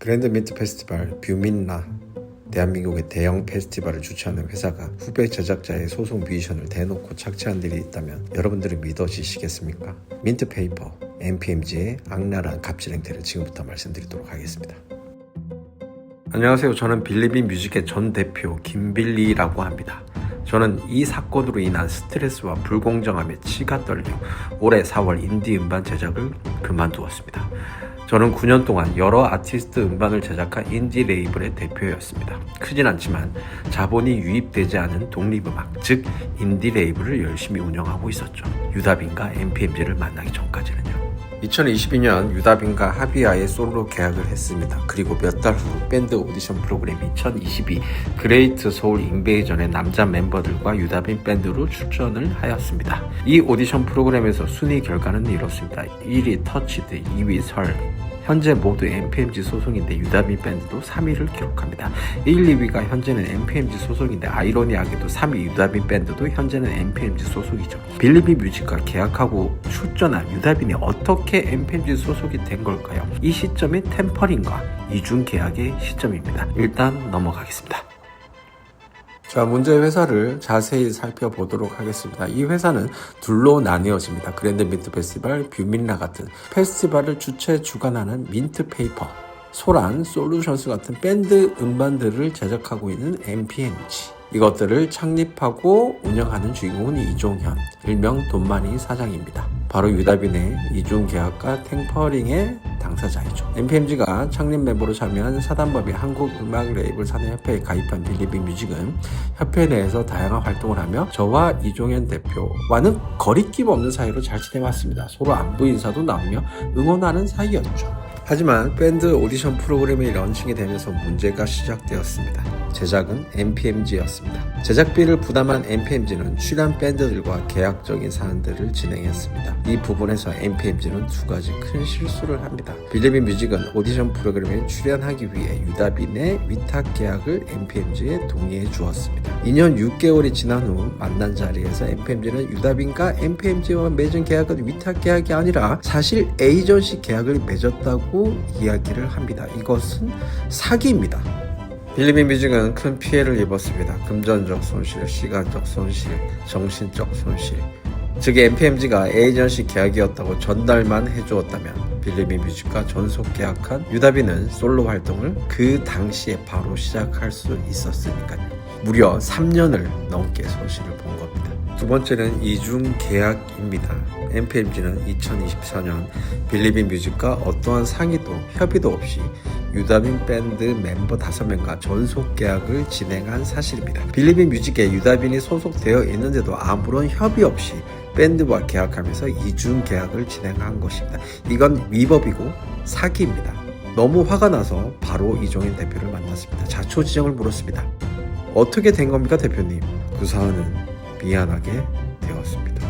그랜드 민트 페스티벌 뷰민라, 대한민국의 대형 페스티벌을 주최하는 회사가 후배 제작자의 소속 뮤지션을 대놓고 착취한 일이 있다면 여러분들은 믿어지시겠습니까? 민트페이퍼, NPMG의 악랄한 갑질 행태를 지금부터 말씀드리도록 하겠습니다. 안녕하세요. 저는 빌리빈 뮤직의 전 대표 김빌리라고 합니다. 저는 이 사건으로 인한 스트레스와 불공정함에 치가 떨려 올해 4월 인디 음반 제작을 그만두었습니다. 저는 9년 동안 여러 아티스트 음반을 제작한 인디 레이블의 대표였습니다. 크진 않지만 자본이 유입되지 않은 독립음악, 즉 인디 레이블을 열심히 운영하고 있었죠. 유다빈과 NPMG를 만나기 전까지는요. 2022년 유다빈과 하비아의 솔로 계약을 했습니다. 그리고 몇 달 후 밴드 오디션 프로그램 2022 그레이트 소울 인베이전의 남자 멤버들과 유다빈 밴드로 출전을 하였습니다. 이 오디션 프로그램에서 순위 결과는 이렇습니다. 1위 터치드, 2위 설, 현재 모두 NPMG 소속인데 유다빈 밴드도 3위를 기록합니다. 1, 2위가 현재는 NPMG 소속인데 아이러니하게도 3위 유다빈 밴드도 현재는 NPMG 소속이죠. 빌리빈 뮤직과 계약하고 출전한 유다빈이 어떻게 NPMG 소속이 된 걸까요? 이 시점이 템퍼링과 이중 계약의 시점입니다. 일단 넘어가겠습니다. 자, 문제의 회사를 자세히 살펴보도록 하겠습니다. 이 회사는 둘로 나뉘어집니다. 그랜드 민트 페스티벌, 뷰민라 같은 페스티벌을 주최 주관하는 민트페이퍼, 소란, 솔루션스 같은 밴드 음반들을 제작하고 있는 NPMG. 이것들을 창립하고 운영하는 주인공은 이종현, 일명 돈마니 사장입니다. 바로 유다빈의 이중 계약과 템퍼링의 당사자이죠. NPMG가 창립 멤버로 참여한 사단법인 한국음악 레이블 산업협회에 가입한 빌리빈 뮤직은 협회 내에서 다양한 활동을 하며 저와 이종현 대표와는 거리낌 없는 사이로 잘 지내왔습니다. 서로 안부 인사도 나누며 응원하는 사이였죠. 하지만 밴드 오디션 프로그램이 런칭이 되면서 문제가 시작되었습니다. 제작은 NPMG였습니다. 제작비를 부담한 NPMG는 출연 밴드들과 계약적인 사안들을 진행했습니다. 이 부분에서 NPMG는 두 가지 큰 실수를 합니다. 빌리빈 뮤직은 오디션 프로그램에 출연하기 위해 유다빈의 위탁 계약을 NPMG에 동의해 주었습니다. 2년 6개월이 지난 후 만난 자리에서 NPMG는 유다빈과 NPMG와 맺은 계약은 위탁 계약이 아니라 사실 에이전시 계약을 맺었다고 이야기를 합니다. 이것은 사기입니다. 빌리빈 뮤직은 큰 피해를 입었습니다. 금전적 손실, 시간적 손실, 정신적 손실. 즉 NPMG가 에이전시 계약이었다고 전달만 해주었다면 빌리빈 뮤직과 전속 계약한 유다빈은 솔로 활동을 그 당시에 바로 시작할 수 있었으니까요. 무려 3년을 넘게 손실을 본 겁니다. 두 번째는 이중 계약입니다. NPMG는 2024년 빌리빈 뮤직과 어떠한 상의도 협의도 없이 유다빈 밴드 멤버 5명과 전속 계약을 진행한 사실입니다. 빌리빈 뮤직에 유다빈이 소속되어 있는데도 아무런 협의 없이 밴드와 계약하면서 이중 계약을 진행한 것입니다. 이건 위법이고 사기입니다. 너무 화가 나서 바로 이종현 대표를 만났습니다. 자초지종을 물었습니다. 어떻게 된 겁니까, 대표님? 그 사안은 미안하게 되었습니다.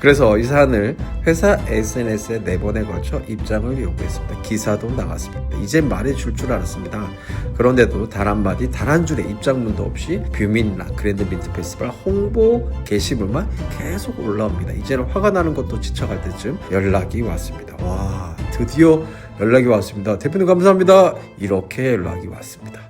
그래서 이 사안을 회사 SNS에 4번에 걸쳐 입장을 요구했습니다. 기사도 나갔습니다. 이제 말해줄 줄 알았습니다. 그런데도 단 한마디, 단 한 줄의 입장문도 없이 뷰민라, 그랜드 민트 페스티벌 홍보 게시물만 계속 올라옵니다. 이제는 화가 나는 것도 지쳐갈 때쯤 연락이 왔습니다. 와, 드디어 연락이 왔습니다. 대표님 감사합니다. 이렇게 연락이 왔습니다.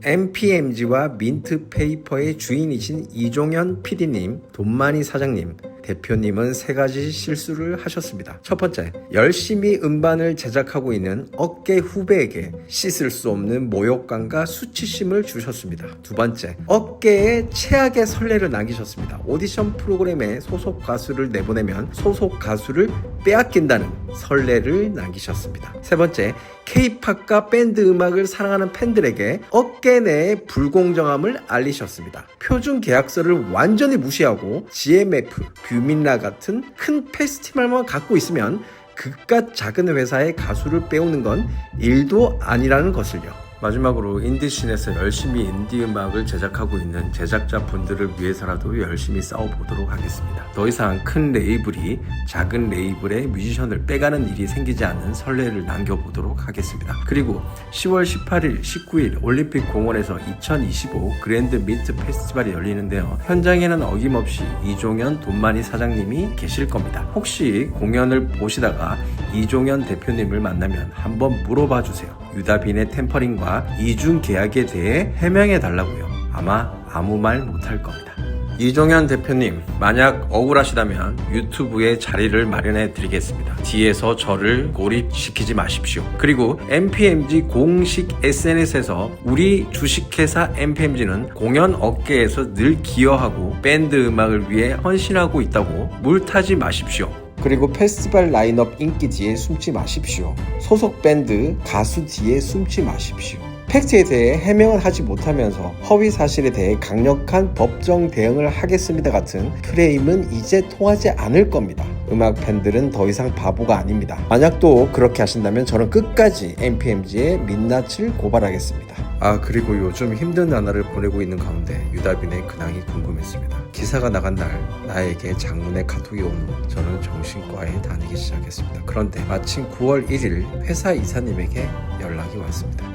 NPMG와 민트페이퍼의 주인이신 이종현 PD님, 돈마니 사장님, 대표님은 3가지 실수를 하셨습니다. 첫 번째, 열심히 음반을 제작하고 있는 업계 후배에게 씻을 수 없는 모욕감과 수치심을 주셨습니다. 두 번째, 업계에 최악의 선례를 남기셨습니다. 오디션 프로그램에 소속 가수를 내보내면 소속 가수를 빼앗긴다는 선례를 남기셨습니다. 세 번째, K-팝과 밴드 음악을 사랑하는 팬들에게 업계 내의 불공정함을 알리셨습니다. 표준 계약서를 완전히 무시하고 GMF, 뷰민라 같은 큰 페스티벌만 갖고 있으면 그깟 작은 회사의 가수를 빼오는 건 일도 아니라는 것을요. 마지막으로 인디씬에서 열심히 인디 음악을 제작하고 있는 제작자분들을 위해서라도 열심히 싸워보도록 하겠습니다. 더 이상 큰 레이블이 작은 레이블의 뮤지션을 빼가는 일이 생기지 않는 선례를 남겨보도록 하겠습니다. 그리고 10월 18일, 19일 올림픽 공원에서 2025 그랜드 민트 페스티벌이 열리는데요. 현장에는 어김없이 이종현 돈마니 사장님이 계실 겁니다. 혹시 공연을 보시다가 이종현 대표님을 만나면 한번 물어봐 주세요. 유다빈의 템퍼링과 이중 계약에 대해 해명해 달라고요. 아마 아무 말 못할 겁니다. 이종현 대표님, 만약 억울하시다면 유튜브에 자리를 마련해 드리겠습니다. 뒤에서 저를 고립시키지 마십시오. 그리고 MPMG 공식 SNS에서 우리 주식회사 MPMG는 공연 업계에서 늘 기여하고 밴드 음악을 위해 헌신하고 있다고 물타지 마십시오. 그리고 페스티벌 라인업 인기 뒤에 숨지 마십시오. 소속 밴드, 가수 뒤에 숨지 마십시오. 팩트에 대해 해명을 하지 못하면서 허위 사실에 대해 강력한 법정 대응을 하겠습니다 같은 프레임은 이제 통하지 않을 겁니다. 음악 팬들은 더 이상 바보가 아닙니다. 만약 또 그렇게 하신다면 저는 끝까지 MPMG의 민낯을 고발하겠습니다. 그리고 요즘 힘든 나날을 보내고 있는 가운데 유다빈의 근황이 궁금했습니다. 기사가 나간 날 나에게 장문의 카톡이 온 후 저는 정신과에 다니기 시작했습니다. 그런데 마침 9월 1일 회사 이사님에게 연락이 왔습니다.